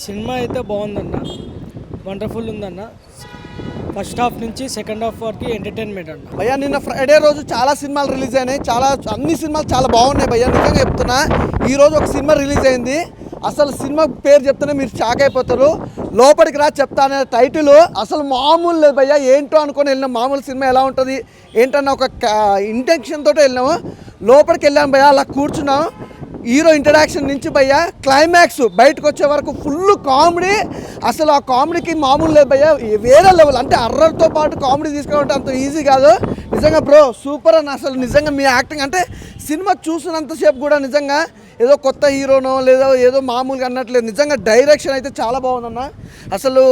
Cinema అయితే బాగుందన్న, wonderful ఉందన్న. ఫస్ట్ హాఫ్ నుంచి సెకండ్ హాఫ్ వరకు ఎంటర్టైన్మెంట్ అన్న. భయ్యా నిన్న ఫ్రైడే రోజు చాలా సినిమాలు రిలీజ్ అయినాయి, అన్ని సినిమాలు చాలా బాగున్నాయి భయ్యా, నిజంగా చెప్తున్నా. ఈరోజు ఒక సినిమా రిలీజ్ అయింది, అసలు సినిమా పేరు చెప్తేనే మీరు షాక్ అయిపోతారు. లోపలికి రా చెప్తానే టైటిల్ అసలు మామూలు లేదు భయ్యా. ఏంటో అనుకొని వెళ్ళినాం, మామూలు సినిమా ఎలా ఉంటుంది ఏంటన్న ఒక ఇంటెన్షన్ తోటి వెళ్ళినాము. లోపలికి వెళ్ళాము భయ్యా, అలా కూర్చున్నాం. హీరో ఇంట్రడక్షన్ నుంచి భయ్యా క్లైమాక్స్ బయటకు వచ్చే వరకు ఫుల్ కామెడీ. అసలు ఆ కామెడీకి మామూలు లేదు భయ్యా, వేరే లెవెల్. అంటే అర్రర్తో పాటు కామెడీ తీసుకురావడం అంత ఈజీ కాదు నిజంగా బ్రో. సూపర్ అన్న, అసలు నిజంగా మీ యాక్టింగ్ అంటే సినిమా చూసినంతసేపు కూడా నిజంగా ఏదో కొత్త హీరోనో లేదో ఏదో మామూలుగా అన్నట్లేదు. నిజంగా డైరెక్షన్ అయితే చాలా బాగుందన్న. అసలు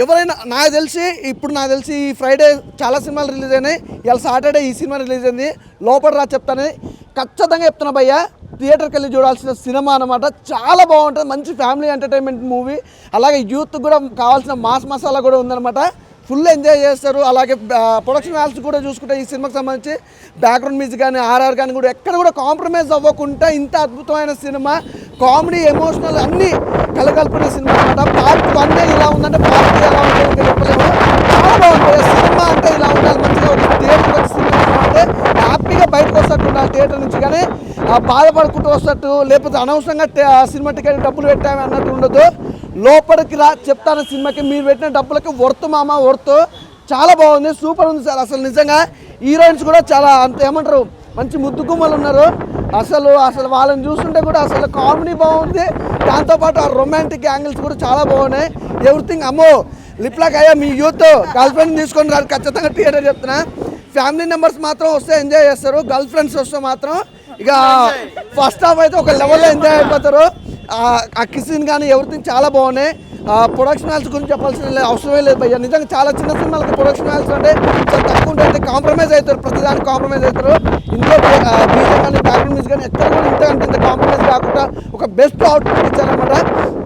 ఎవరైనా నాకు తెలిసి ఈ ఫ్రైడే చాలా సినిమాలు రిలీజ్ అయినాయి, ఇలా సాటర్డే ఈ సినిమా రిలీజ్ అయింది. లోపల రా చెప్తానే ఖచ్చితంగా చెప్తున్నా భయ్యా, థియేటర్కి వెళ్ళి చూడాల్సిన సినిమా అనమాట. చాలా బాగుంటుంది, మంచి ఫ్యామిలీ ఎంటర్టైన్మెంట్ మూవీ. అలాగే యూత్ కూడా కావాల్సిన మాస్ మసాలా కూడా ఉందన్నమాట. ఫుల్ ఎంజాయ్ చేస్తారు. అలాగే ప్రొడక్షన్ వాల్యూస్ కూడా చూసుకుంటే ఈ సినిమాకి సంబంధించి బ్యాక్గ్రౌండ్ మ్యూజిక్ కానీ ఆర్ఆర్ కానీ కూడా ఎక్కడ కూడా కాంప్రమైజ్ అవ్వకుండా ఇంత అద్భుతమైన సినిమా, కామెడీ ఎమోషనల్ అన్నీ కలగలుపునే సినిమా అనమాట. పార్ట్ 1 ఇలా ఉందంటే పార్ట్ 2 ఎలా ఉంటుంది చెప్పలేము. చాలా బాగుంటుంది సినిమా, అంటే ఇలా ఉండాలి మంచిగా. థియేటర్కి వచ్చి సినిమా అంటే హ్యాపీగా బయటకు వస్తట్టు ఉండాలి థియేటర్ నుంచి, కానీ బాధపడుకుంటూ వస్తట్టు లేకపోతే అనవసరంగా సినిమా టికెట్ డబ్బులు పెట్టాము అన్నట్టు ఉండదు. లోపలికి రా చెప్తాను సినిమాకి మీరు పెట్టిన డబ్బులకి వర్త్ మామ వర్త్. చాలా బాగుంది, సూపర్ ఉంది సార్. అసలు నిజంగా హీరోయిన్స్ కూడా చాలా అంత ఏమంటారు మంచి ముద్దు గుమ్మలు ఉన్నారు. అసలు వాళ్ళని చూస్తుంటే కూడా అసలు కామెడీ బాగుంది, దాంతోపాటు ఆ రొమాంటిక్ యాంగిల్స్ కూడా చాలా బాగున్నాయి. ఎవ్రీథింగ్ అమ్మో లిప్లాక్ అయ్యా. మీ యూత్ గర్ల్ ఫ్రెండ్ తీసుకొని రాదు ఖచ్చితంగా థియేటర్ చెప్తున్నా. ఫ్యామిలీ మెంబర్స్ మాత్రం వస్తే ఎంజాయ్ చేస్తారు, గర్ల్ ఫ్రెండ్స్ వస్తే మాత్రం ఇక ఫస్ట్ హాఫ్ అయితే ఒక లెవెల్లో ఎంజాయ్ అయిపోతారు. ఆ కిస్సింగ్ కానీ ఎవ్రీథింగ్ చాలా బాగున్నాయి. ప్రొడక్షన్ వాల్యూస్ గురించి చెప్పాల్సిన అవసరమే లేదు భయ్యా. నిజంగా చాలా చిన్న సినిమాలకి ప్రొడక్షన్ వాల్యూస్ అంటే చాలా తక్కువ ఉంటుంది, కాంప్రమైజ్ అవుతారు, ప్రతిదానికి కాంప్రమైజ్ అవుతారు. ఇందులో బీజం కానీ బ్యాక్గ్రౌండ్ మ్యూజిక్ కానీ ఎక్కడ కూడా ఇంత కాంప్రమైజ్ కాకుండా ఒక బెస్ట్ అవుట్పుట్ ఇచ్చారనమాట.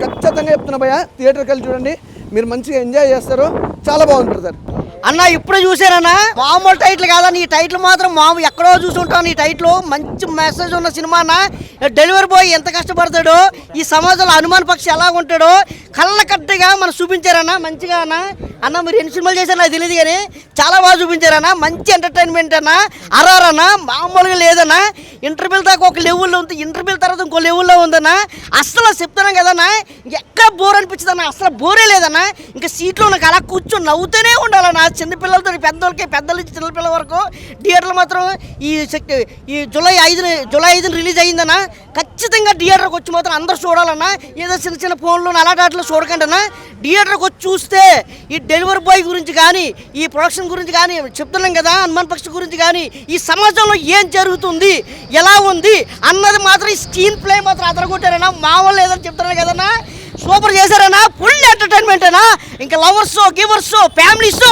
ఖచ్చితంగా చెప్తున్నా భయ్యా, థియేటర్కి వెళ్ళి చూడండి, మీరు మంచిగా ఎంజాయ్ చేస్తారు. చాలా బాగుంది బ్రదర్. అన్న ఇప్పుడే చూసారన్నా, మామూలు టైటిల్ కాదన్న, ఈ టైటిల్ మాత్రం ఎక్కడో చూసుంటాను. ఈ టైటిల్ మంచి మెసేజ్ ఉన్న సినిమా అన్న. డెలివరీ బాయ్ ఎంత కష్టపడతాడో, ఈ సమాజంలో అనుమాన పక్షి ఎలా ఉంటాడో కళ్ళ కట్టగా మనం చూపించారన్న మంచిగా. అన్న మీరు ఎన్ని సినిమాలు చేశారు నాకు తెలియదు, కానీ చాలా బాగా చూపించారన్న. మంచి ఎంటర్టైన్మెంట్ అన్న. అర్ఆర్ అన్న మామూలుగా లేదన్న. ఇంటర్వ్యూల దాకా ఒక లెవెల్లో ఉంది, ఇంటర్వ్యూల తర్వాత ఇంకో లెవెల్లో ఉందన్న. అస్సలు చెప్తున్నాం కదన్నా, ఎక్కడ బోర్ అనిపించదు అన్న, అసలు బోరే లేదన్న. ఇంకా సీట్లో నాకు అలా కూర్చొని నవ్వుతూనే ఉండాలన్న. చిన్నపిల్లలతో పెద్దల నుంచి చిన్నపిల్లల వరకు. థియేటర్లు మాత్రం ఈ జూలై 5 రిలీజ్ అయ్యిందన్న. ఖచ్చితంగా థియేటర్కి వచ్చి మాత్రం అందరూ చూడాలన్నా. ఏదో చిన్న ఫోన్లో అలాంటి చూడకండి అన్న. థియేటర్కి వచ్చి చూస్తే ఈ డెలివరీ బాయ్ గురించి కానీ, ఈ ప్రొడక్షన్ గురించి కానీ చెప్తున్నాం కదా, హనుమాన్ పక్షి గురించి కానీ, ఈ సమాజంలో ఏం జరుగుతుంది ఎలా ఉంది అన్నది మాత్రం ఈ స్క్రీన్ ప్లే మాత్రం అదరగొట్టారన్నా. మామూలు లేదని చెప్తున్నాను కదన్నా, సూపర్ చేశారన్నా. ఫుల్ ఎంటర్టైన్మెంట్ అన్నా. ఇంకా లవర్స్ గివర్స్ ఫ్యామిలీస్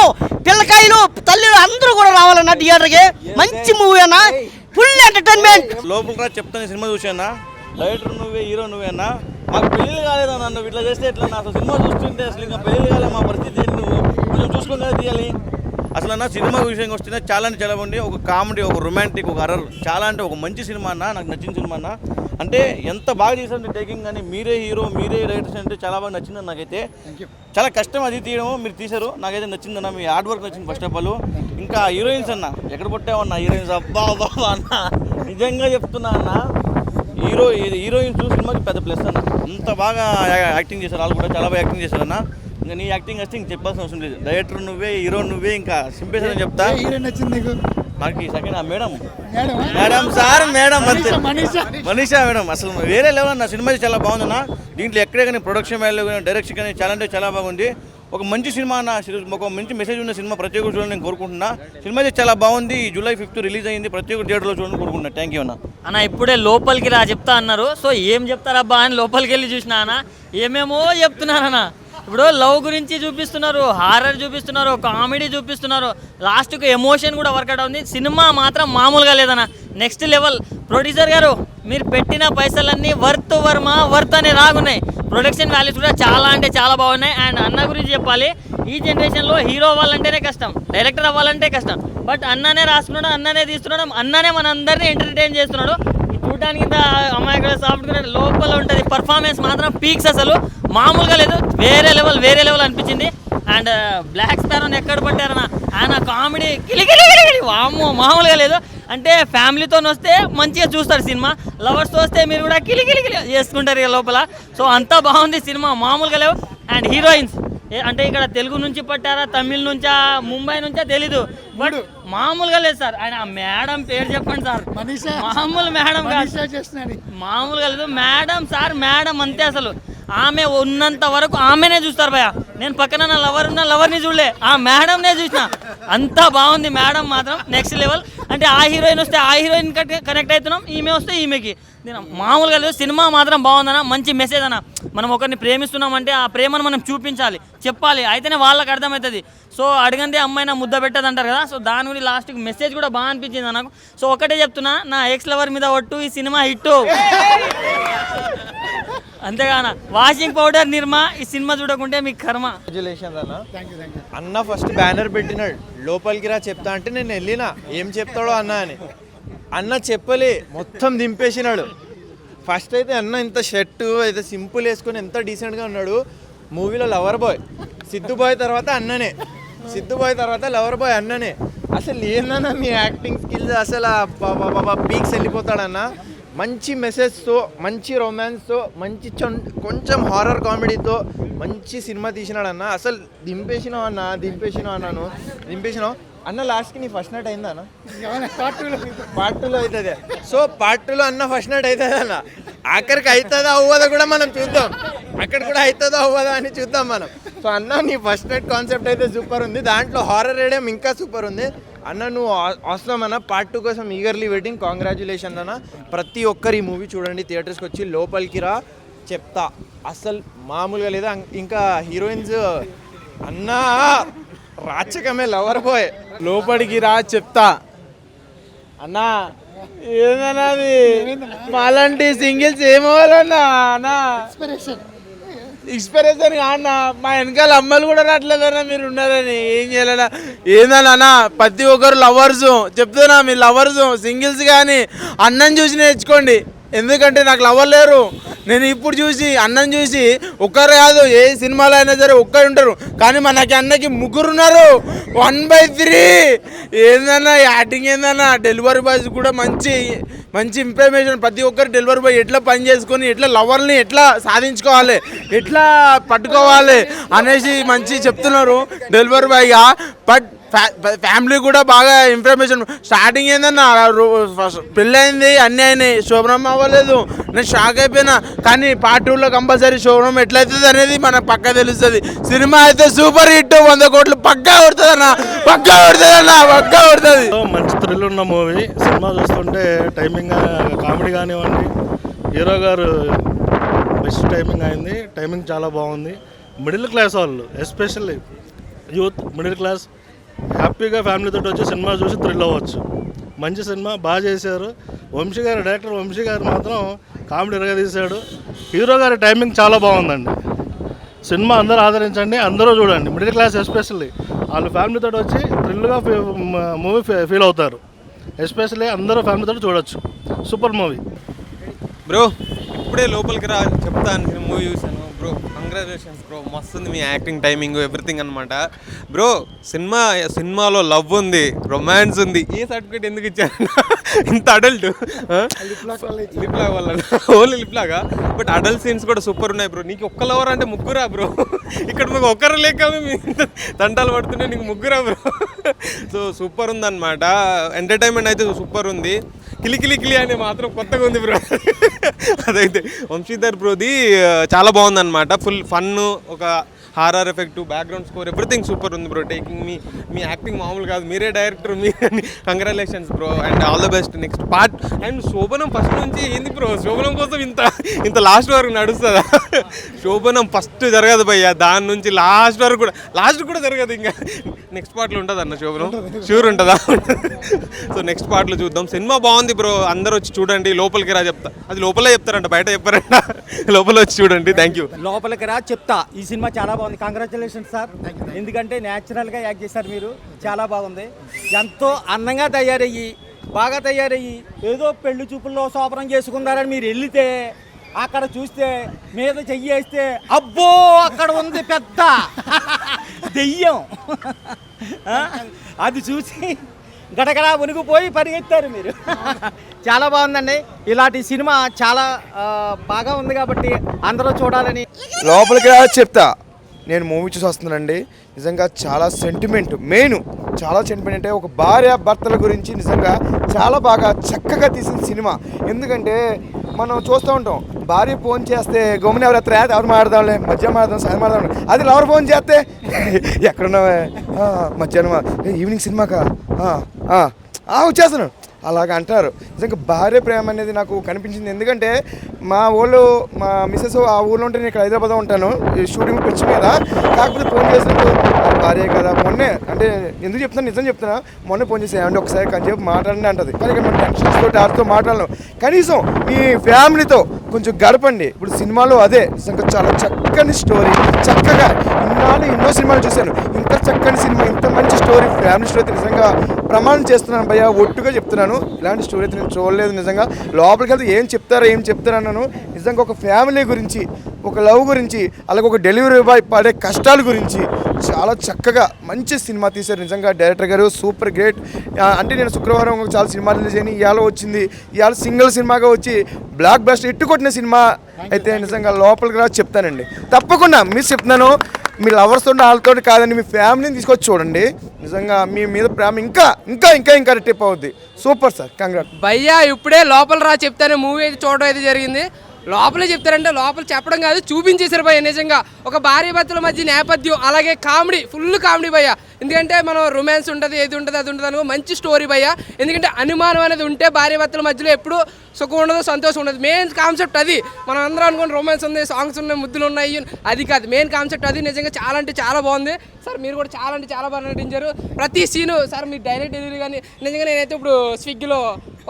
పిల్లకాయలు తల్లిలు అందరూ కూడా రావాలన్నా థియేటర్కి. మంచి మూవీ అన్నా, ఫుల్ ఎంటర్టైన్మెంట్. లోపల చెప్తాను సినిమా చూసానా, డైరెక్టర్ నువ్వే, హీరో నువ్వేనా. మాకు పెళ్ళిళ్ళు కాలేదన్నా, నువ్వు ఇట్లా చేస్తే ఎట్లా? అసలు సినిమా చూస్తుంటే అసలు ఇంకా పెళ్ళిళ్ళు కాలే, మా పరిస్థితి ఏంటి? నువ్వు కొంచెం చూసుకొని కదా తీయాలి. అసలు అన్న సినిమా విషయంకి వస్తే చాలా అంటే చాలా బాగుంది. ఒక కామెడీ, ఒక రొమాంటిక్, ఒక హర్రర్, చాలా అంటే ఒక మంచి సినిమా అన్న. నాకు నచ్చిన సినిమా అన్న. అంటే ఎంత బాగా చేశారంటే టేకింగ్ కానీ, మీరే హీరో మీరే డైరెక్టర్స్ అంటే చాలా బాగా నచ్చింది నాకైతే. చాలా కష్టం అది తీయడం, మీరు తీశారు, నాకైతే నచ్చిందన్న. మీ హార్డ్ వర్క్ నచ్చింది ఫస్ట్ ఆఫ్ ఆల్. ఇంకా హీరోయిన్స్ అన్న ఎక్కడ పుట్టామన్నా హీరోయిన్స్, అబ్బా బాబా అన్న నిజంగా చెప్తున్నా అన్న. హీరోయిన్స్ సినిమాకి పెద్ద ప్లస్ అన్న. అంత బాగా యాక్టింగ్ చేశారు, వాళ్ళు కూడా చాలా బాగా యాక్టింగ్ చేశారన్న. ఇంకా నీ యాక్టింగ్ వస్తే ఇంక చెప్పాల్సిన అవసరం లేదు. డైరెక్టర్ నువ్వే, హీరో నువ్వే, ఇంకా సింపేషన్ అని చెప్తా. నాకు ఈ సెకండ్ మేడం సార్ మేడం అంతే మనీషా మేడం అసలు వేరే లెవెల్ అన్న. సినిమా చాలా బాగుందన్న. దీంట్లో ఎక్కడే కానీ ప్రొడక్షన్ వాల్యూ కానీ డైరెక్షన్ కానీ చాలా అంటే చాలా బాగుంది. ఒక మంచి సినిమా అన్న, ఒక మంచి మెసేజ్ ఉన్న సినిమా ప్రతి ఒక్కరు చూడాలని నేను కోరుకుంటున్నా. సినిమా అయితే చాలా బాగుంది. జూలై 5 రిలీజ్ అయింది, ప్రతి ఒక్కరు థియేటర్లో చూడాలని కోరుకుంటున్నా. థ్యాంక్ యూ అన్న. ఇప్పుడే లోపలికి రా చెప్తా అన్నారు. సో ఏం చెప్తారబ్బా అని లోపలికి వెళ్ళి చూసినా అన్న, ఏమేమో చెప్తున్నారన్న. ఇప్పుడు లవ్ గురించి చూపిస్తున్నారు, హారర్ చూపిస్తున్నారు, కామెడీ చూపిస్తున్నారు, లాస్ట్కి ఎమోషన్ కూడా వర్కౌట్ అవుతుంది. సినిమా మాత్రం మామూలుగా లేదన్న, నెక్స్ట్ లెవెల్. ప్రొడ్యూసర్ గారు మీరు పెట్టిన పైసలన్నీ వర్త్ అనే రాగున్నాయి. ప్రొడక్షన్ వాల్యూస్ కూడా చాలా అంటే చాలా బాగున్నాయి. అండ్ అన్న గురించి చెప్పాలి, ఈ జనరేషన్లో హీరో అవ్వాలంటేనే కష్టం, డైరెక్టర్ అవ్వాలంటే కష్టం. బట్ అన్ననే రాస్తున్నాడు, అన్ననే తీస్తున్నాడు, అన్ననే మన అందరినీ ఎంటర్టైన్ చేస్తున్నాడు. చూడడానికి ఇంత అమ్మాయి కూడా సాఫ్ట్గా లోపల ఉంటుంది. పర్ఫార్మెన్స్ మాత్రం పీక్స్, అసలు మామూలుగా లేదు, వేరే లెవెల్ అనిపించింది. అండ్ బ్లాక్ స్పారోని ఎక్కడ పట్టారన్న, ఆయన కామెడీ కిలికిలి వామ్మో మామూలుగా లేదు. అంటే ఫ్యామిలీతో వస్తే మంచిగా చూస్తారు సినిమా, లవర్స్తో వస్తే మీరు కూడా కిలికిలి చేసుకుంటారు ఇక లోపల. సో అంతా బాగుంది సినిమా, మామూలుగా లేవు. అండ్ హీరోయిన్స్ అంటే ఇక్కడ తెలుగు నుంచి పట్టారా, తమిళ్ నుంచా, ముంబై నుంచా తెలీదు, బట్ మామూలుగా లేదు సార్. ఆయన మేడం పేరు చెప్పండి సార్, మామూలు మేడం కాదు, మామూలుగా లేదు మేడం సార్, మేడం అంతే. అసలు ఆమె ఉన్నంత వరకు ఆమెనే చూస్తారు భయ. నేను పక్కన నా లవర్ని చూడలే, ఆ మేడంనే చూసిన. అంతా బాగుంది మేడం మాత్రం నెక్స్ట్ లెవెల్. అంటే ఆ హీరోయిన్ వస్తే ఆ హీరోయిన్ కనెక్ట్ అవుతున్నాం, ఈమె వస్తే ఈమెకి. మామూలుగా లేదు, సినిమా మాత్రం బాగుందన్న, మంచి మెసేజ్ అన్న. మనం ఒకరిని ప్రేమిస్తున్నామంటే ఆ ప్రేమను మనం చూపించాలి, చెప్పాలి, అయితేనే వాళ్ళకి అర్థమవుతుంది. సో అడగండి అమ్మాయినా ముద్ద పెట్టదు అంటారు కదా, సో దాని గురించి లాస్ట్కి మెసేజ్ కూడా బాగా అనిపించింది నాకు. సో ఒకటే చెప్తున్నా, నా ఎక్స్ లవర్ మీద ఒట్టు, ఈ సినిమా హిట్. అంతేగాన వాషింగ్ పౌడర్ నిర్మా, ఈ సినిమా చూడకుంటే మీకు కర్మ. కంగ్రాచులేషన్స్ అన్న. అన్న ఫస్ట్ బ్యానర్ పెట్టినాడు, లోపలికి రా చెప్తా అంటే నేను వెళ్ళినా ఏం చెప్తాడో అన్న అని. అన్న చెప్పలే, మొత్తం దింపేసినాడు. ఫస్ట్ అయితే అన్న ఇంత షర్ట్ అయితే సింపుల్ వేసుకొని ఎంత డీసెంట్గా ఉన్నాడు. మూవీలో లవర్ బాయ్, సిద్ధు బాయ్ తర్వాత అన్ననే, సిద్ధు బాయ్ తర్వాత లవర్ బాయ్ అన్ననే. అసలు ఏందన్నా మీ యాక్టింగ్ స్కిల్స్, అసలు పీక్స్ వెళ్ళిపోతాడన్న. మంచి మెసేజ్తో, మంచి రొమాన్స్తో, మంచి కొంచెం హారర్ కామెడీతో మంచి సినిమా తీసినాడు అన్న. అసలు దింపేసినావు అన్నాను. అన్న లాస్ట్కి నీ ఫస్ట్ నైట్ అయిందా అన్న? పార్ట్ 2లో అవుతుంది. సో పార్ట్ 2లో అన్న ఫస్ట్ నైట్ అవుతుంది అన్న. ఆఖరికి అవుతుందా అవ్వదా కూడా మనం చూద్దాం, అక్కడ కూడా అవుతుందా అవ్వదా అని చూద్దాం మనం. సో అన్న నీ ఫస్ట్ నైట్ కాన్సెప్ట్ అయితే సూపర్ ఉంది, దాంట్లో హారర్ రేడియం ఇంకా సూపర్ ఉంది అన్న. నువ్వు అవసరం అన్న, పార్ట్ 2 కోసం ఈగర్లీ వెయిటింగ్. కాంగ్రాచులేషన్ అన్న. ప్రతి ఒక్కరు ఈ మూవీ చూడండి, థియేటర్స్కి వచ్చి లోపలికి రా చెప్తా, అసలు మామూలుగా లేదా. ఇంకా హీరోయిన్స్ అన్న రాచకమే, లవర్ బాయ్, లోపలికి రా చెప్తా అన్నా. ఏదన్నా అది మాలాంటి సింగిల్స్ ఏమవ్వాలన్నా అన్నా, ఇన్స్పిరేషన్ కాదన్నా. మా వెనకాల అమ్మాయిలు కూడా రావట్లేదన్నా, మీరు ఉన్నారని ఏం చేయాలన్నా. ఏందన్నా ప్రతి ఒక్కరు లవర్స్ చెప్తున్నా, మీరు లవర్స్ సింగిల్స్ కానీ అన్నం చూసి నేర్చుకోండి. ఎందుకంటే నాకు లవర్ లేరు, నేను ఇప్పుడు చూసి అన్నం చూసి ఒక్కరు కాదు, ఏ సినిమాలో అయినా సరే ఒక్కరు ఉంటారు, కానీ మనకి అన్నకి ముగ్గురు ఉన్నారు, 1/3. ఏందన్నా యాక్టింగ్ ఏందన్నా. డెలివరీ బాయ్స్ కూడా మంచి ఇన్ఫర్మేషన్. ప్రతి ఒక్కరు డెలివరీ బాయ్ ఎట్లా పని చేసుకొని, ఎట్లా లవర్ని ఎట్లా సాధించుకోవాలి, ఎట్లా పట్టుకోవాలి అనేసి మంచి చెప్తున్నారు డెలివరీ బాయ్గా. బట్ ఫ్యామిలీ కూడా బాగా ఇన్ఫర్మేషన్. స్టార్టింగ్ ఏందన్నా పెళ్ళయింది, అన్నీ అయినాయి, శోభనం అవ్వలేదు, నేను షాక్ అయిపోయినా. కానీ పార్ట్ 2లో కంపల్సరీ శోభనం ఎట్లయితుంది అనేది మనకు పక్కా తెలుస్తుంది. సినిమా అయితే సూపర్ హిట్, 100 కోట్లు పక్కా కొడుతుంది. మంచి థ్రిల్ ఉన్న మూవీ. సినిమా చూస్తుంటే టైమింగ్ కామెడీ కానివ్వండి, హీరో గారు బెస్ట్ టైమింగ్ అయింది. టైమింగ్ చాలా బాగుంది. మిడిల్ క్లాస్ వాళ్ళు, ఎస్పెషల్లీ యూత్, మిడిల్ క్లాస్ హ్యాపీగా ఫ్యామిలీతో వచ్చి సినిమా చూసి థ్రిల్ అవ్వచ్చు. మంచి సినిమా, బాగా చేశారు. వంశీ గారు, డైరెక్టర్ వంశీ గారు మాత్రం కామెడీ ఎరగదీశాడు. హీరో గారి టైమింగ్ చాలా బాగుందండి. సినిమా అందరూ ఆదరించండి, అందరూ చూడండి. మిడిల్ క్లాస్ ఎస్పెషల్లీ వాళ్ళు ఫ్యామిలీతో వచ్చి థ్రిల్గా మూవీ ఫీల్ అవుతారు. ఎస్పెషల్లీ అందరూ ఫ్యామిలీతో చూడొచ్చు. Super movie bro. ఇప్పుడే లోపలికి రా చెప్తాను, మూవీ చూశాను బ్రో. కంగ్రాచులేషన్స్ బ్రో, మస్తు ఉంది మీ యాక్టింగ్, టైమింగ్, ఎవ్రీథింగ్ అనమాట బ్రో. సినిమాలో లవ్ ఉంది, రొమాన్స్ ఉంది. ఏ సర్టిఫికేట్ ఎందుకు ఇచ్చారు ఇంత అడల్ట్? లిప్ లాగ్ వల్ల, ఓన్లీ లిప్ లాగా. బట్ అడల్ట్ సీన్స్ కూడా సూపర్ ఉన్నాయి బ్రో. నీకు ఒక్క లవర్ అంటే ముగ్గురా బ్రో? ఇక్కడ మీకు ఒక్కరు లేక మేము తంటాలు పడుతుంటే నీకు ముగ్గురా బ్రో? సో సూపర్ ఉందన్నమాట. ఎంటర్టైన్మెంట్ అయితే సూపర్ ఉంది. కిలికిలి అని మాత్రం కొత్తగా ఉంది బ్రో. అదైతే వంశీధర్ బ్రోది చాలా బాగుందన్నమాట. ఫుల్ ఫన్, ఒక horror effect, background score, everything super ఉంది బ్రో. టేకింగ్ మీ యాక్టింగ్ మామూలు కాదు, మీరే director, me congratulations bro and all the best next part. And శోభనం ఫస్ట్ నుంచి ఏంది బ్రో, శోభనం కోసం ఇంత లాస్ట్ వరకు నడుస్తుందా? శోభనం ఫస్ట్ జరగదు భయ్య, దాని నుంచి లాస్ట్ కూడా జరగదు. ఇంకా నెక్స్ట్ పార్ట్లో ఉంటుంది అన్న శోభనం, షూర్ ఉంటుందా? సో నెక్స్ట్ పార్ట్లో చూద్దాం. సినిమా బాగుంది బ్రో, అందరూ వచ్చి చూడండి. లోపలికి రా చెప్తా, అది లోపలే చెప్తారంట, బయట చెప్పారంట. లోపల వచ్చి చూడండి. Thank you. లోపలికి రా చెప్తా, ఈ సినిమా చాలా బాగుంది. కంగ్రాచులేషన్స్ సార్, ఎందుకంటే న్యాచురల్గా యాక్ట్ చేశారు మీరు, చాలా బాగుంది. ఎంతో అందంగా తయారయ్యి బాగా తయారయ్యి ఏదో పెళ్లి చూపుల్లో శోభనం చేసుకున్నారని మీరు వెళ్తే అక్కడ చూస్తే మీద చెయ్యి వేస్తే అబ్బో అక్కడ ఉంది పెద్ద దెయ్యం. అది చూసి గడగడా ఉనిగిపోయి పరిగెత్తారు మీరు. చాలా బాగుందండి. ఇలాంటి సినిమా చాలా బాగా ఉంది కాబట్టి అందరూ చూడాలని. లోపలికి రా చెప్తా, నేను మూవీ చూసి వస్తున్నానండి. నిజంగా చాలా సెంటిమెంట్, మెయిన్ చాలా సెంటిమెంట్ అంటే ఒక భార్య భర్తల గురించి నిజంగా చాలా బాగా చక్కగా తీసిన సినిమా. ఎందుకంటే మనం చూస్తూ ఉంటాం, భార్య ఫోన్ చేస్తే గమ్మున ఎవరు ఎత్తారు, ఎవరు మాట్లాడదాంలే, మధ్యాహ్నం మాట్లాడదాం, సాయం మాట్లాడదాం. అది లవర్ ఫోన్ చేస్తే ఎక్కడున్నావే, మధ్యాహ్నం ఈవినింగ్ సినిమాకా వచ్చేస్తాను అలాగ అంటారు. నిజంగా భార్య ప్రేమ అనేది నాకు కనిపించింది. ఎందుకంటే మా మిస్సెస్ ఆ ఊళ్ళో ఉంటే నేను ఇక్కడ హైదరాబాద్లో ఉంటాను, షూటింగ్ పిచ్చి మీద. కాకపోతే ఫోన్ చేసినప్పుడు భార్య కదా, మొన్నే అంటే ఎందుకు చెప్తున్నాను, నిజం చెప్తున్నా, మొన్నే ఫోన్ చేసి ఏమంటే ఒకసారి కొంచెం మాట్లాడండి అంటది. కానీ ఇక్కడ మనం టెన్షన్స్ తోటి ఆడితో మాట్లాడలేం. కనీసం మీ ఫ్యామిలీతో కొంచెం గడపండి. ఇప్పుడు సినిమాలో అదే నిజంగా చాలా చక్కని స్టోరీ, చక్కగా ఎన్నో సినిమాలు చూశాను, ఇంత చక్కని సినిమా, ఇంత మంచి స్టోరీ, ఫ్యామిలీ స్టోరీ అయితే నిజంగా ప్రమాణం చేస్తున్నాను భయ్య, ఒట్టుగా చెప్తున్నాను. ఇలాంటి స్టోరీ అయితే నేను చూడలేదు. నిజంగా లోపలికి వెళ్తే ఏం చెప్తారన్నాను. నిజంగా ఒక ఫ్యామిలీ గురించి, ఒక లవ్ గురించి, అలాగే ఒక డెలివరీ బాయ్ పడే కష్టాల గురించి చాలా చక్కగా మంచి సినిమా తీశారు. నిజంగా డైరెక్టర్ గారు సూపర్ గ్రేట్. అంటే నేను శుక్రవారం చాలా సినిమాలు రిలీజ్ అయినాయి, ఇవాళ వచ్చింది, ఇవాళ సింగిల్ సినిమాగా వచ్చి బ్లాక్ బస్టర్ ఎట్టుకొట్టిన సినిమా అయితే నిజంగా లోపలికి రా చెప్తానండి. తప్పకుండా మిస్ చెప్తున్నాను, మీ లవర్స్ ఉంటే వాళ్ళతో కాదండి, మీ ఫ్యామిలీని తీసుకొచ్చి చూడండి. నిజంగా మీ మీద ప్రేమ ఇంకా ఇంకా ఇంకా ఇంకా రిటైప్ అవుద్ది. Super sir, congrats. భయ్యా ఇప్పుడే లోపల రా చెప్తాను మూవీ అయితే చూడడం అయితే జరిగింది. లోపలే చెప్తారంటే లోపల చెప్పడం కాదు, చూపించేశారు భయ్య. నిజంగా ఒక భార్య భర్తల మధ్య నేపథ్యం, అలాగే కామెడీ, ఫుల్ కామెడీ భయ్య. ఎందుకంటే మనం రొమాన్స్ ఉంటుంది, ఏది ఉంటుంది అది ఉంటుంది అనుకో, మంచి స్టోరీ భయ్య. ఎందుకంటే అనుమానం అనేది ఉంటే భార్య భర్తల మధ్యలో ఎప్పుడు సుఖం ఉండదు, సంతోషం ఉండదు. మెయిన్ కాన్సెప్ట్ అది. మనం అందరం అనుకోండి రొమాన్స్ ఉంది, సాంగ్స్ ఉన్నాయి, ముద్దులు ఉన్నాయి, అది కాదు మెయిన్ కాన్సెప్ట్ అది. నిజంగా చాలా అంటే చాలా బాగుంది సార్. మీరు కూడా చాలా అంటే చాలా బాగా నటించారు. ప్రతి సీను సార్ మీ డైరెక్ట్ డెలివరీ కానీ నిజంగా నేనైతే ఇప్పుడు స్విగ్గీలో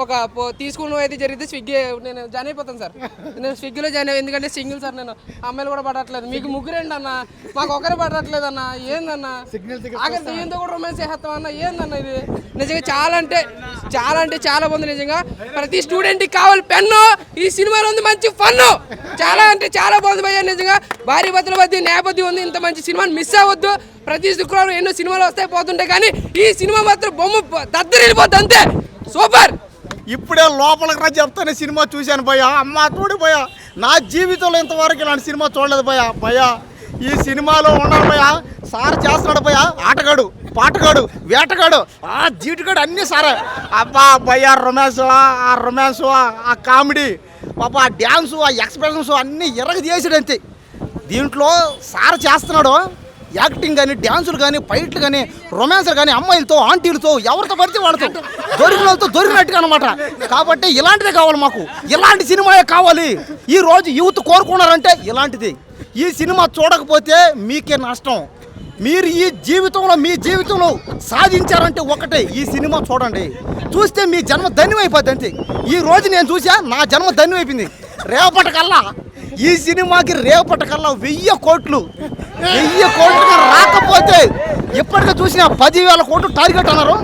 ఒక తీసుకున్న అయితే జరిగితే స్విగ్గీ నేను జాయిన్ అయిపోతాను సార్. నేను స్విగ్గీలో జాయిన్ అయ్యి, ఎందుకంటే సింగిల్ సార్, నేను అమ్మాయిలు కూడా పడట్లేదు, మీకు ముగ్గురేండి అన్న, మాకు ఒకరే పడట్లేదు అన్న, ఏందన్న ఆఖరి దీంతో కూడా రొమాన్స్ చేస్తాం అన్న, ఏందన్న ఇది. నిజంగా చాలా అంటే చాలా బాగుంది. నిజంగా ప్రతి స్టూడెంట్కి కావాలి పెన్ను, ఈ సినిమాలో ఉంది మంచి ఫన్ను, చాలా అంటే చాలా బాగుంది భయ్య. నిజంగా భార్య భర్తల మధ్య నేపథ్యం ఉంది, ఇంత మంచి సినిమాని మిస్ అవ్వద్దు. ప్రతి శుక్రవారం ఎన్నో సినిమాలు వస్తాయి పోతుంటాయి, కానీ ఈ సినిమా మాత్రం బొమ్మ దద్దరిల్లిపోద్ది అంతే. సూపర్. ఇప్పుడే లోపలికి రా చెప్తానే సినిమా చూశాను భయ్య. అమ్మ తోడి భయ్య, నా జీవితంలో ఇంతవరకు ఇలాంటి సినిమా చూడలేదు భయ్య. ఈ సినిమాలో ఉన్నాడు భయ్య, సార్ చేస్తున్నాడు భయ్య, ఆటగాడు, పాటగాడు, వేటగాడు, జీటుగాడు అన్నీ సారే. అబ్బా భయ్య, రొమాన్స్, ఆ కామెడీ, పాప ఆ డ్యాన్సు, ఆ ఎక్స్ప్రెషన్స్ అన్నీ ఎర్రగ చేసాడు అంతే. దీంట్లో సార్ చేస్తున్నాడు యాక్టింగ్ కానీ, డ్యాన్సులు కానీ, ఫైట్లు కానీ, రొమాన్స్లు కానీ, అమ్మాయిలతో, ఆంటీలతో, ఎవరితో పడితే వాళ్ళతో, దొరికిన వాళ్ళతో దొరికినట్టుగా అనమాట. కాబట్టి ఇలాంటిదే కావాలి మాకు, ఇలాంటి సినిమాయే కావాలి. ఈరోజు యూత్ కోరుకున్నారంటే ఇలాంటిది. ఈ సినిమా చూడకపోతే మీకే నష్టం. మీరు ఈ జీవితంలో మీ జీవితంలో సాధించారంటే ఒకటే, ఈ సినిమా చూడండి. చూస్తే మీ జన్మ ధన్యమైపోద్ది అంతే. ఈ రోజు నేను చూసా, నా జన్మ ధన్యమైపోయింది. రేపటికల్లా ఈ సినిమాకి 1000 కోట్లు రాకపోతే ఎప్పటికీ చూసినా 10,000 కోట్లు టార్గెట్ అన్నారు.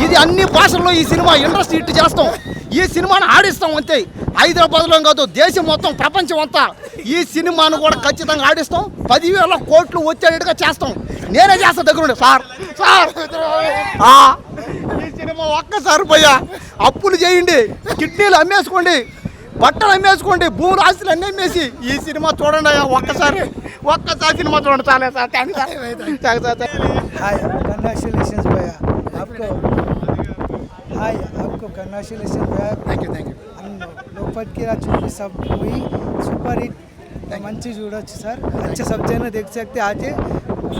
ఇది అన్ని భాషల్లో ఈ సినిమా ఇండస్ట్రీ హిట్ చేస్తాం, ఈ సినిమాను ఆడిస్తాం అంతే. హైదరాబాద్లో కాదు, దేశం మొత్తం, ప్రపంచం అంతా ఈ సినిమాను కూడా ఖచ్చితంగా ఆడిస్తాం. 10,000 కోట్లు వచ్చేటట్టుగా చేస్తాం. నేనే చేస్తా దగ్గరుండి సార్. ఈ సినిమా ఒక్కసారి పోయా అప్పులు చేయండి, కిడ్నీలు అమ్మేసుకోండి, బట్టలు అమ్మేసుకోండి, భూములు ఆస్తులు అన్నీ అమ్మేసి ఈ సినిమా చూడండి అయ్యా. ఒక్కసారి సినిమా చూడండి. చాలా సార్, థ్యాంక్ సార్. हाय कंग्रेचुलेशंस भैया आपको, हाय आपको कंग्रेचुलेशंस भैया. Thank you. लोपट की सब हुई सुपर हिट, मंची చూడొచ్చు సార్. अच्छे सब जने देख सकते, आके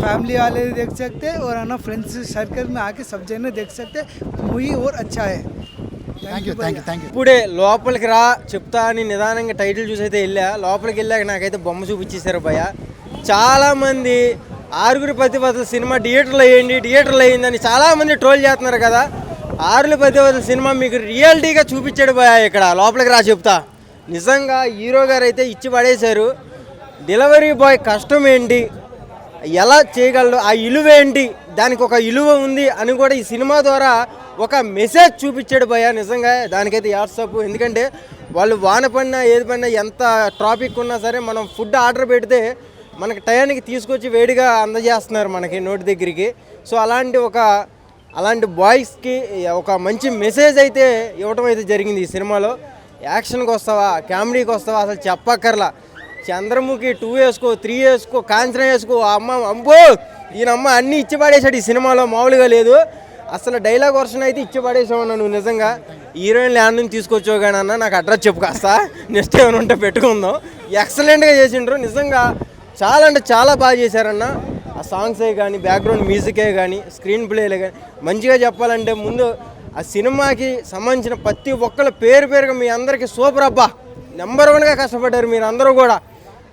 फैमिली वाले भी देख सकते और है ना फ्रेंड्स सर्कल में आके सब जने देख सकते. मूवी और अच्छा है. Thank you. ఇప్పుడే లోపలికి రా చెప్తా అని నిదానంగా టైటిల్ చూసి అయితే వెళ్ళా. లోపలికి వెళ్ళాక నాకైతే బొమ్మ చూపించేశారు భయ్య. చాలామంది 6 పతివ్రతల సినిమా థియేటర్లో అయ్యిందని చాలామంది ట్రోల్ చేస్తున్నారు కదా. 6 పతివ్రతల సినిమా మీకు రియాలిటీగా చూపించాడు భయ్య ఇక్కడ. లోపలికి రా చెప్తా. నిజంగా హీరో గారు అయితే ఇచ్చి పడేశారు. డెలివరీ బాయ్ కష్టం ఏంటి, ఎలా చేయగలడు, ఆ ఇలువ ఏంటి, దానికి ఒక ఇలువ ఉంది అని కూడా ఈ సినిమా ద్వారా ఒక మెసేజ్ చూపించాడు భయ్య. నిజంగా దానికైతే వాట్సాప్. ఎందుకంటే వాళ్ళు వాన పడినా ఏది పడినా ఎంత ట్రాఫిక్ ఉన్నా సరే మనం ఫుడ్ ఆర్డర్ పెడితే మనకి టయానికి తీసుకొచ్చి వేడిగా అందజేస్తున్నారు మనకి నోటి దగ్గరికి. సో అలాంటి బాయ్స్కి ఒక మంచి మెసేజ్ అయితే ఇవ్వటం అయితే జరిగింది ఈ సినిమాలో. యాక్షన్కి వస్తావా, కామెడీకి వస్తావా, అసలు చెప్పక్కర్లా. చంద్రముఖి 2 వేసుకో, 3 వేసుకో, కాంచన వేసుకో, అమ్మో ఈయనమ్మ అన్నీ ఇచ్చి పడేశాడు ఈ సినిమాలో. మామూలుగా లేదు అసలు. డైలాగ్ వర్షన్ అయితే ఇచ్చి పడేసామన్నా నువ్వు. నిజంగా హీరోయిన్ ల్యాండ్ నుంచి తీసుకొచ్చావు కానీ అన్న నాకు అడ్రస్ చెప్పు కాస్తా, నెక్స్ట్ ఏమైనా ఉంటే పెట్టుకుందాం. ఎక్సలెంట్గా చేసిండ్రు నిజంగా. చాలా అంటే చాలా బాగా చేశారన్న. ఆ సాంగ్సే కానీ, బ్యాక్గ్రౌండ్ మ్యూజికే కానీ, స్క్రీన్ ప్లేలే కానీ మంచిగా చెప్పాలంటే ముందు ఆ సినిమాకి సంబంధించిన ప్రతి ఒక్కళ్ళ పేరుగా మీ అందరికీ సూపర్ అబ్బా. నెంబర్ 1గా కష్టపడ్డారు మీరు అందరూ కూడా.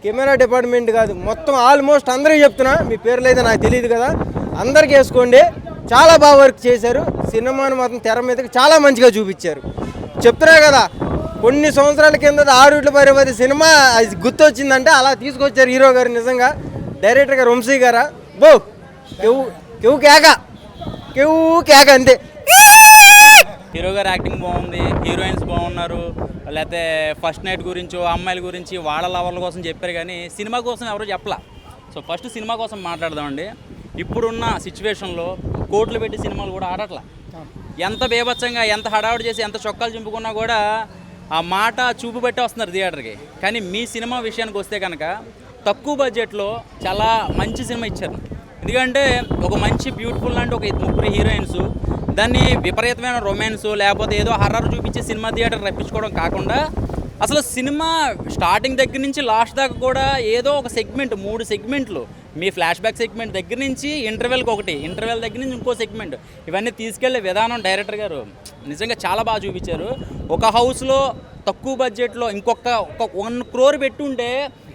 కెమెరా డిపార్ట్మెంట్ కాదు మొత్తం ఆల్మోస్ట్ అందరికీ చెప్తున్నా, మీ పేర్లు అయితే నాకు తెలియదు కదా, అందరికీ వేసుకోండి. చాలా బాగా వర్క్ చేశారు. సినిమాను మాత్రం తెర మీదకి చాలా మంచిగా చూపించారు. చెప్తున్నా కదా, కొన్ని సంవత్సరాల కింద 6 పరిపతి సినిమా అది గుర్తొచ్చిందంటే అలా తీసుకొచ్చారు హీరో గారు. నిజంగా డైరెక్టర్ గారు వంశీ గారా బో కేవ్ కేక అంతే. హీరో గారు యాక్టింగ్ బాగుంది, హీరోయిన్స్ బాగున్నారు. లేకపోతే ఫస్ట్ నైట్ గురించి, అమ్మాయిల గురించి, వాళ్ళ లవర్ల కోసం చెప్పారు కానీ సినిమా కోసం ఎవరు చెప్పలా. సో ఫస్ట్ సినిమా కోసం మాట్లాడదామండి. ఇప్పుడున్న సిచ్యువేషన్లో కోట్లు పెట్టి సినిమాలు కూడా ఆడట్లా. ఎంత బేభత్సంగా, ఎంత హడావుడి చేసి, ఎంత చొక్కాలు చింపుకున్నా కూడా ఆ మాట చూపు బట్టి వస్తున్నారు థియేటర్కి. కానీ మీ సినిమా విషయానికి వస్తే కనుక తక్కువ బడ్జెట్లో చాలా మంచి సినిమా ఇచ్చారు. ఎందుకంటే ఒక మంచి బ్యూటిఫుల్ లాంటి ఒక 3 హీరోయిన్స్, దాన్ని విపరీతమైన రొమాన్స్ లేకపోతే ఏదో హర్రర్ చూపించి సినిమా థియేటర్ రప్పించుకోవడం కాకుండా అసలు సినిమా స్టార్టింగ్ దగ్గర నుంచి లాస్ట్ దాకా కూడా ఏదో ఒక సెగ్మెంట్, 3 సెగ్మెంట్లు, మీ ఫ్లాష్ బ్యాక్ సెగ్మెంట్ దగ్గర నుంచి ఇంటర్వెల్కి ఒకటి, ఇంటర్వెల్ దగ్గర నుంచి ఇంకో సెగ్మెంట్, ఇవన్నీ తీసుకెళ్లే విధానం డైరెక్టర్ గారు నిజంగా చాలా బాగా చూపించారు. ఒక హౌస్లో తక్కువ బడ్జెట్లో ఇంకొక 1 crore పెట్టుంటే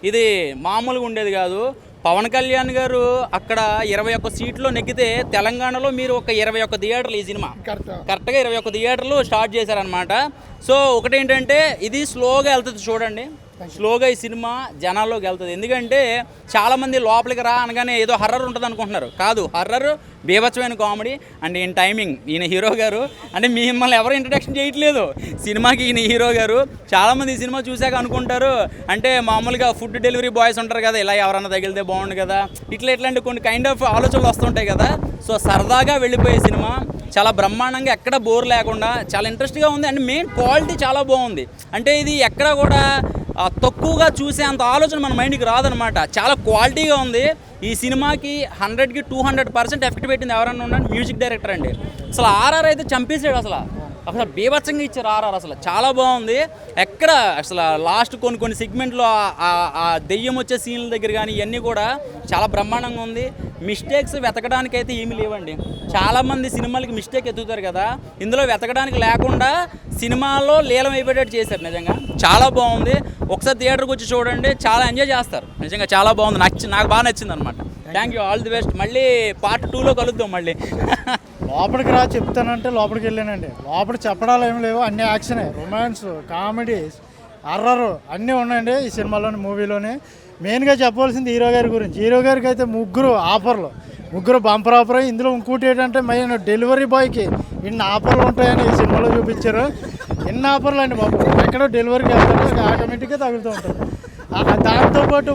ఇది మామూలుగా ఉండేది కాదు. పవన్ కళ్యాణ్ గారు అక్కడ 21 సీట్లో నెగ్గితే తెలంగాణలో మీరు ఒక 21 థియేటర్లు, ఈ సినిమా కరెక్ట్గా 21 థియేటర్లు స్టార్ట్ చేశారనమాట. సో ఒకటేంటంటే ఇది స్లోగా వెళ్తుంది చూడండి, స్లోగా ఈ సినిమా జనాల్లోకి వెళ్తుంది. ఎందుకంటే చాలామంది లోపలికి రా అనగానే ఏదో హర్రర్ ఉంటుంది అనుకుంటున్నారు. కాదు, హర్రర్ బీభత్సమైన కామెడీ అండ్ ఈయన టైమింగ్. ఈయన హీరో గారు అంటే మిమ్మల్ని ఎవరు ఇంట్రడక్షన్ చేయట్లేదు సినిమాకి. ఈయన హీరో గారు చాలామంది ఈ సినిమా చూశాక అనుకుంటారు అంటే మామూలుగా ఫుడ్ డెలివరీ బాయ్స్ ఉంటారు కదా, ఇలా ఎవరన్నా తగిలితే బాగుండు కదా, ఇట్లాంటి కొన్ని కైండ్ ఆఫ్ ఆలోచనలు వస్తుంటాయి కదా. సో సరదాగా వెళ్ళిపోయే సినిమా చాలా బ్రహ్మాండంగా, ఎక్కడ బోర్ లేకుండా చాలా ఇంట్రెస్ట్గా ఉంది. అండ్ మెయిన్ క్వాలిటీ చాలా బాగుంది. అంటే ఇది ఎక్కడ కూడా తక్కువగా చూసే అంత ఆలోచన మన మైండ్కి రాదనమాట. చాలా క్వాలిటీగా ఉంది. ఈ సినిమాకి 100కి 200% ఎఫెక్ట్ పెట్టింది ఎవరన్నా ఉన్నాడు మ్యూజిక్ డైరెక్టర్ అండి. అసలు ఆర్ఆర్ అయితే చంపేసాడు. అసలు బీభత్సంగా ఇచ్చారు ఆర్ఆర్. అసలు చాలా బాగుంది. ఎక్కడ అసలు లాస్ట్ కొన్ని సెగ్మెంట్లో ఆ దెయ్యం వచ్చే సీన్ల దగ్గర కానీ ఇవన్నీ కూడా చాలా బ్రహ్మాండంగా ఉంది. మిస్టేక్స్ వెతకడానికి అయితే ఏమీ లేవండి. చాలామంది సినిమాలకి మిస్టేక్ ఎత్తుతారు కదా, ఇందులో వెతకడానికి లేకుండా సినిమాలో లీలం అయిపోయేటట్టు చేశారు. నిజంగా చాలా బాగుంది. ఒకసారి థియేటర్కి వచ్చి చూడండి, చాలా ఎంజాయ్ చేస్తారు. నిజంగా చాలా బాగుంది. నాకు బాగా నచ్చింది అనమాట. Thank you, all the best. మళ్ళీ పార్ట్ 2లో కలుద్దాం మళ్ళీ. లోపలికి రా చెప్తానంటే లోపలికి వెళ్ళానండి. లోపల చెప్పడాలు ఏమి లేవు, అన్ని యాక్షనే, రొమాన్స్, కామెడీ, హర్రర్ అన్నీ ఉన్నాయండి ఈ సినిమాలోని, మూవీలోని. మెయిన్గా చెప్పవలసింది హీరో గారి గురించి. హీరో గారికి అయితే 3 ఆఫర్లు, 3 బంపర్ ఆఫర్. ఇందులో ఇంకోటి ఏంటంటే మెయిన్ డెలివరీ బాయ్కి ఇన్ని ఆఫర్లు ఉంటాయని ఈ సినిమాలో చూపించారు. ఎన్ని ఆఫర్లు అండి బాబు, ఎక్కడో డెలివరీకి వెళ్తారు, ఆటోమేటిక్గా తగులుతూ ఉంటారు. దాంతోపాటు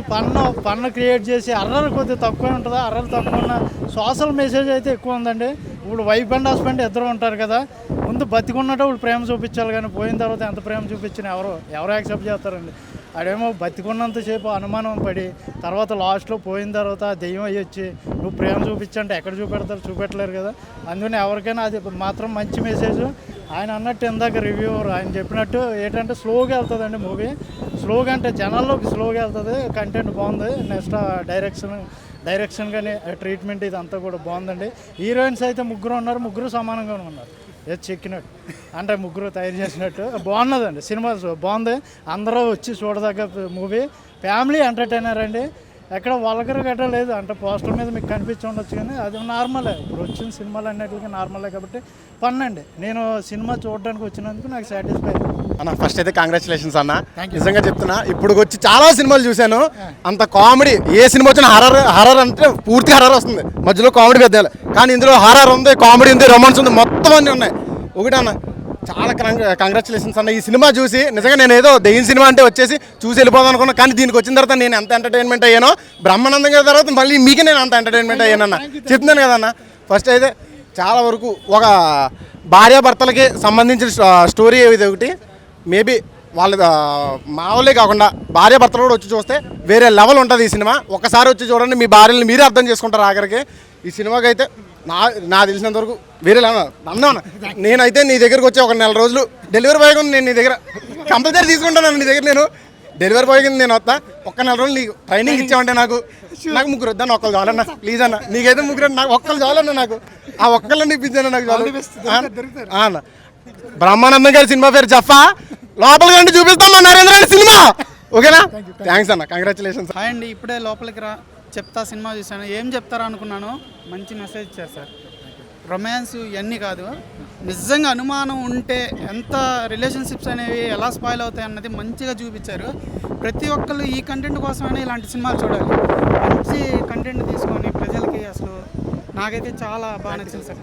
పన్ను క్రియేట్ చేసి హర్రర్ కొద్దిగా తక్కువ ఉంటుందా, హర్రర్ తక్కువ ఉన్న సోషల్ మెసేజ్ అయితే ఎక్కువ ఉందండి. ఇప్పుడు వైఫ్ అండ్ హస్బెండ్ ఇద్దరు ఉంటారు కదా, ముందు బతికున్నట్టు ఇప్పుడు ప్రేమ చూపించాలి, కానీ పోయిన తర్వాత ఎంత ప్రేమ చూపించినా ఎవరు యాక్సెప్ట్ చేస్తారండి. ఆడేమో బతికున్నంతసేపు అనుమానం పడి తర్వాత లాస్ట్లో పోయిన తర్వాత దెయ్యం అయ్యి వచ్చి నువ్వు ప్రేమ చూపించంటే ఎక్కడ చూపెట్టలేరు కదా. అందుకని ఎవరికైనా అది మాత్రం మంచి మెసేజ్. ఆయన అన్నట్టు ఇందాక రివ్యూవర్ ఆయన చెప్పినట్టు ఏంటంటే స్లోగా వెళ్తుందండి మూవీ. స్లోగా అంటే జనాల్లోకి స్లోగా వెళ్తుంది. కంటెంట్ బాగుంది. నెక్స్ట్ డైరెక్షన్ కానీ ట్రీట్మెంట్ ఇదంతా కూడా బాగుందండి. హీరోయిన్స్ అయితే 3 ఉన్నారు, 3 సమానంగా ఉన్నారు. ఏది చెక్కినట్టు అంటే 3 తయారు చేసినట్టు బాగున్నదండి. సినిమా బాగుంది. అందరూ వచ్చి చూడదగ్గ మూవీ. ఫ్యామిలీ ఎంటర్టైనర్ అండి. ఎక్కడ వల్గర్ గట్రా లేదు. అంటే పోస్టర్ మీద మీకు కనిపించి ఉండొచ్చు కానీ అది నార్మలే. ఇప్పుడు వచ్చిన సినిమాలు అన్నిటికీ నార్మలే కాబట్టి పన్నండి. నేను సినిమా చూడడానికి వచ్చినందుకు నాకు సాటిస్ఫై అన్న. ఫస్ట్ అయితే కంగ్రాచులేషన్స్ అన్న, నిజంగా చెప్తున్నా. ఇప్పుడు వచ్చి చాలా సినిమాలు చూశాను, అంత కామెడీ ఏ సినిమా వచ్చినా హర్రర్ అంటే పూర్తి హర్రర్ వస్తుంది, మధ్యలో కామెడీ పెద్ద. కానీ ఇందులో హర్రర్ ఉంది, కామెడీ ఉంది, రొమాన్స్ ఉంది, మొత్తం అన్నీ ఉన్నాయి. ఒకటన్నా చాలా కంగ్రాచులేషన్స్ అన్న. ఈ సినిమా చూసి నిజంగా నేను ఏదో దెయ్యం సినిమా అంటే వచ్చేసి చూసి వెళ్ళిపోదాం అనుకున్నా, కానీ దీనికి వచ్చిన తర్వాత నేను ఎంత ఎంటర్టైన్మెంట్ అయ్యానో, బ్రహ్మానందం గారి తర్వాత మళ్ళీ మీకే నేను అంత ఎంటర్టైన్మెంట్ అయ్యానన్న. చెప్తున్నాను కదన్న, ఫస్ట్ అయితే చాలా వరకు ఒక భార్యాభర్తలకి సంబంధించిన స్టోరీ ఇది ఒకటి. మేబీ వాళ్ళ మామూలే కాకుండా భార్యాభర్తలు కూడా వచ్చి చూస్తే వేరే లెవెల్ ఉంటుంది ఈ సినిమా. ఒక్కసారి వచ్చి చూడండి, మీ భార్యలను మీరే అర్థం చేసుకుంటారు ఆఖరికి. ఈ సినిమాకి అయితే నా తెలిసినంత వరకు వేరే అన్నా నేనైతే నీ దగ్గరకు వచ్చి ఒక 4 రోజులు డెలివరీ బాయ్ కింద నేను నీ దగ్గర కంపల్సరీ తీసుకుంటాను. నీ దగ్గర నేను డెలివరీ బాయ్ కింద నేను వస్తా. ఒక్క 4 రోజులు నీకు ట్రైనింగ్ ఇచ్చామంటే నాకు 3 వద్దాను, ఒక్కరు చాలన్నా ప్లీజ్ అన్న. నీకైతే 3 నాకు ఒక్కరు చాలన్నా, నాకు ఆ ఒక్కళ్ళని ఇప్పించాను నాకు చాలు అన్న. బ్రహ్మానందం గారి సినిమా పేరు జఫా, లోపలికి రండి చూపిస్తాం మా నరేంద్ర రెడ్డి సినిమా. ఓకేనా? థ్యాంక్స్ అన్న, కంగ్రాచులేషన్స్. హాయ్ అండి, ఇప్పుడే లోపలికి చెప్తా సినిమా చూశాను. ఏం చెప్తారా అనుకున్నాను, మంచి మెసేజ్ ఇచ్చారు సార్. రొమాన్స్ ఇవన్నీ కాదు, నిజంగా అనుమానం ఉంటే ఎంత రిలేషన్షిప్స్ అనేవి ఎలా స్పాయిల్ అవుతాయి అన్నది మంచిగా చూపించారు. ప్రతి ఒక్కళ్ళు ఈ కంటెంట్ కోసమైనా ఇలాంటి సినిమాలు చూడాలి. మంచి కంటెంట్ తీసుకొని ప్రజలకి అసలు నాకైతే చాలా బాగా నచ్చింది సార్.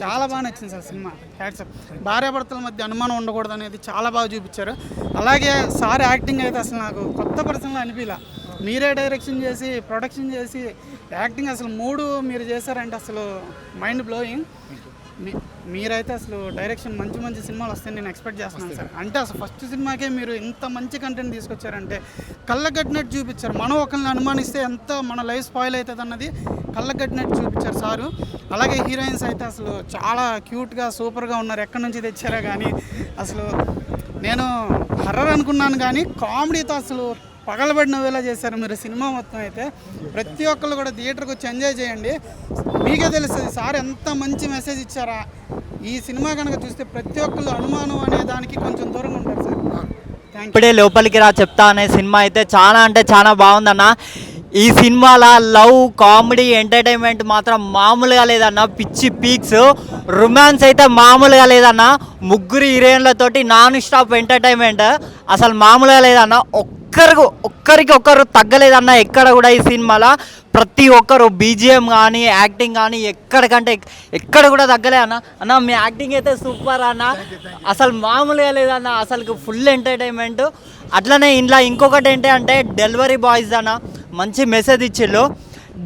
చాలా బాగా నచ్చింది సార్ సినిమా. హ్యాట్సప్. భార్యాభర్తల మధ్య అనుమానం ఉండకూడదు అనేది చాలా బాగా చూపించారు. అలాగే సార్ యాక్టింగ్ అయితే అసలు నాకు కొత్త పర్సన్లో అనిపించలే. మీరే డైరెక్షన్ చేసి ప్రొడక్షన్ చేసి యాక్టింగ్ అసలు 3 మీరు చేశారంటే అసలు మైండ్ బ్లోయింగ్. మీరైతే అసలు డైరెక్షన్ మంచి సినిమాలు వస్తాయని నేను ఎక్స్పెక్ట్ చేస్తున్నాను సార్. అంటే అసలు ఫస్ట్ సినిమాకే మీరు ఇంత మంచి కంటెంట్ తీసుకొచ్చారంటే కళ్ళగట్టినట్టు చూపించారు. మనం ఒకరిని అనుమానిస్తే ఎంత మన లైఫ్ స్పాయిల్ అవుతుంది అన్నది కళ్ళగట్టినట్టు చూపించారు సారు. అలాగే హీరోయిన్స్ అయితే అసలు చాలా క్యూట్గా సూపర్గా ఉన్నారు. ఎక్కడి నుంచి తెచ్చారో కానీ అసలు నేను హర్రర్ అనుకున్నాను, కానీ కామెడీతో అసలు పగలబడి నవ్వేలా చేశారు మీరు సినిమా మొత్తం. అయితే ప్రతి ఒక్కళ్ళు కూడా థియేటర్కి వచ్చి ఎంజాయ్ చేయండి, మీకే తెలుస్తుంది సార్ ఎంత మంచి మెసేజ్ ఇచ్చారా. ఈ సినిమా కనుక చూస్తే ప్రతి ఒక్కళ్ళు అనుమానం అనే దానికి కొంచెం దూరంగా ఉంటారు సార్. ఇప్పుడే లోపలికి చెప్తా అనే సినిమా అయితే చాలా అంటే చాలా బాగుందన్న. ఈ సినిమాలో లవ్, కామెడీ, ఎంటర్టైన్మెంట్ మాత్రం మామూలుగా లేదన్న. పిచ్చి పీక్స్, రొమాన్స్ అయితే మామూలుగా లేదన్న. 3 హీరోయిన్లతోటి నాన్ స్టాప్ ఎంటర్టైన్మెంట్ అసలు మామూలుగా లేదన్న. ఒక్కరికి తగ్గలేదన్న ఎక్కడ కూడా. ఈ సినిమాలో ప్రతి ఒక్కరు బీజిఎం కానీ యాక్టింగ్ కానీ ఎక్కడ కూడా తగ్గలే అన్న. మీ యాక్టింగ్ అయితే సూపర్ అన్న, అసలు మామూలుగా లేదన్న. అసలు ఫుల్ ఎంటర్టైన్మెంట్. అట్లనే ఇంట్లో ఇంకొకటి ఏంటి అంటే డెలివరీ బాయ్స్ అన్న మంచి మెసేజ్ ఇచ్చిళ్ళు.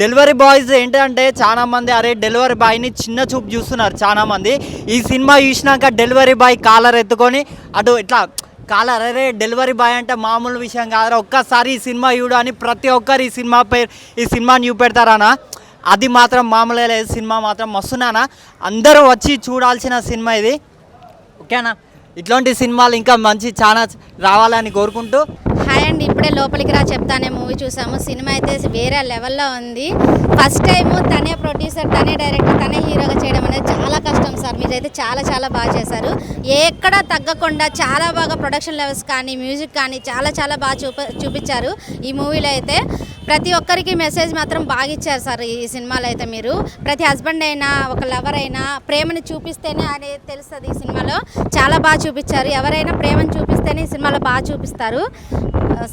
డెలివరీ బాయ్స్ ఏంటంటే చాలామంది అరే డెలివరీ బాయ్ని చిన్న చూపు చూస్తున్నారు చాలామంది. ఈ సినిమా చూసినాక డెలివరీ బాయ్ కాలర్ ఎత్తుకొని అటు ఇట్లా కాలర్, అరే డెలివరీ బాయ్ అంటే మామూలు విషయం కాదు, ఒక్కసారి ఈ సినిమా చూడు అని ప్రతి ఒక్కరు ఈ సినిమాని చూపెడతారన్న. అది మాత్రం మామూలుగా లేదు. సినిమా మాత్రం మస్తున్నానా, అందరూ వచ్చి చూడాల్సిన సినిమా ఇది. ఓకేనా? ఇట్లాంటి సినిమాలు ఇంకా మంచి చాలా రావాలని కోరుకుంటూ. హాయ్ అండి, ఇప్పుడే లోపలికి చెప్తానే మూవీ చూసాము. సినిమా అయితే వేరే లెవెల్లో ఉంది. ఫస్ట్ టైము తనే ప్రొడ్యూసర్, తనే డైరెక్టర్, తనే హీరోగా చేయడం అనేది చాలా కష్టం సార్. మీరైతే చాలా బాగా చేశారు. ఎక్కడ తగ్గకుండా చాలా బాగా ప్రొడక్షన్ లెవెల్స్ కానీ మ్యూజిక్ కానీ చాలా బాగా చూపించారు ఈ మూవీలో. అయితే ప్రతి ఒక్కరికి మెసేజ్ మాత్రం బాగా ఇచ్చారు సార్ ఈ సినిమాలో. అయితే మీరు ప్రతి హస్బెండ్ అయినా ఒక లవర్ అయినా ప్రేమని చూపిస్తేనే అనేది తెలుస్తుంది. ఈ సినిమాలో చాలా బాగా చూపించారు. ఎవరైనా ప్రేమను చూపిస్తేనే ఈ సినిమాలో బాగా చూపిస్తారు.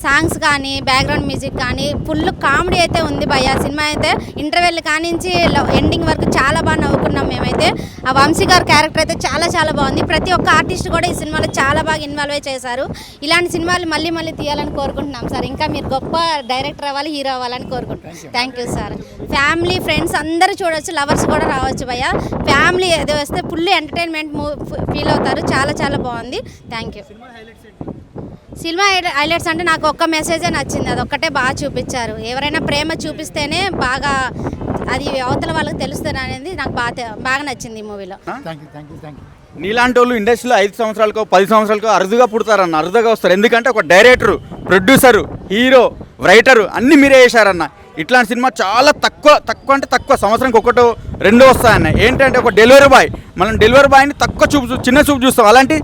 సాంగ్స్ కానీ బ్యాక్గ్రౌండ్ మ్యూజిక్ కానీ ఫుల్ కామెడీ అయితే ఉంది భయ్య. సినిమా అయితే ఇంటర్వెల్ కానించి ఎండింగ్ వరకు చాలా బాగా నవ్వుకున్నాం మేమైతే. ఆ వంశీ గారి క్యారెక్టర్ అయితే చాలా బాగుంది. ప్రతి ఒక్క ఆర్టిస్ట్ కూడా ఈ సినిమాలో చాలా బాగా ఇన్వాల్వ్ చేశారు. ఇలాంటి సినిమాలు మళ్ళీ తీయాలని కోరుకుంటున్నాం సార్. ఇంకా మీరు గొప్ప డైరెక్టర్ అవ్వాలి, హీరో అవ్వాలని కోరుకుంటున్నాం. Thank you sir. Family friends అందరూ చూడవచ్చు, లవర్స్ కూడా రావచ్చు భయ్య. ఫ్యామిలీ ఏదో వస్తే ఫుల్ ఎంటర్టైన్మెంట్ ఫీల్ అవుతారు. చాలా బాగుంది. Thank you. సినిమా హైలైట్స్ అంటే నాకు ఒక్క మెసేజే నచ్చింది, అదొక్కటే బాగా చూపించారు. ఎవరైనా ప్రేమ చూపిస్తేనే బాగా అది అవతల వాళ్ళకి తెలుస్తుంది అనేది నాకు బాగా నచ్చింది ఈ మూవీలో. నీలాంటి వాళ్ళు ఇండస్ట్రీలో 5 సంవత్సరాలకో 10 సంవత్సరాలకో అరుదుగా పుడతారన్న, అరుదుగా వస్తారు. ఎందుకంటే ఒక డైరెక్టరు, ప్రొడ్యూసరు, హీరో, రైటరు అన్నీ మీరే చేశారన్న. ఇట్లాంటి సినిమా చాలా తక్కువ సంవత్సరానికి 1-2 వస్తాయన్న. ఏంటంటే ఒక డెలివరీ బాయ్, మనం డెలివరీ బాయ్ని చిన్న చూపు చూస్తాం. అలాంటి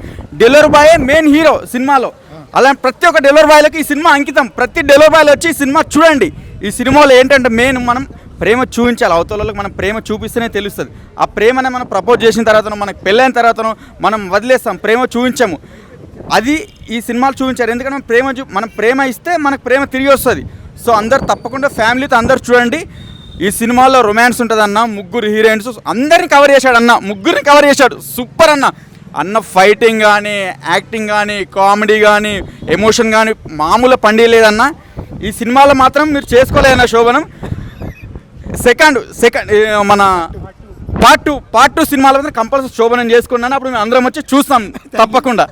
డెలివరీ బాయే మెయిన్ హీరో సినిమాలో. అలాంటి ప్రతి ఒక్క డెలివరీ బాయ్లకి ఈ సినిమా అంకితం. ప్రతి డెలివరీ బాయ్లు వచ్చి ఈ సినిమా చూడండి. ఈ సినిమాలో ఏంటంటే మెయిన్ మనం ప్రేమ చూపించాలి. అవతలకి మనం ప్రేమ చూపిస్తేనే తెలుస్తుంది. ఆ ప్రేమనే మనం ప్రపోజ్ చేసిన తర్వాతనో మనకు పెళ్ళైన తర్వాతనో మనం వదిలేస్తాం, ప్రేమ చూపించాము. అది ఈ సినిమాలు చూపించారు. ఎందుకంటే మనం ప్రేమ ఇస్తే మనకు ప్రేమ తిరిగి వస్తుంది. సో అందరు తప్పకుండా ఫ్యామిలీతో అందరు చూడండి. ఈ సినిమాలో రొమాన్స్ ఉంటుందన్న, ముగ్గురు హీరోయిన్స్ అందరిని కవర్ చేశాడు అన్న, ముగ్గురిని కవర్ చేశాడు. సూపర్ అన్న ఫైటింగ్ కానీ, యాక్టింగ్ కానీ, కామెడీ కానీ, ఎమోషన్ కానీ మామూలు పండి లేదన్న. ఈ సినిమాలో మాత్రం మీరు చేసుకోలేదన్న శోభనం. సెకండ్ మన పార్ట్ 2 సినిమాలో మాత్రం కంపల్సరీ శోభనం చేసుకున్నాను. అప్పుడు మేము అందరం వచ్చి చూస్తాం తప్పకుండా.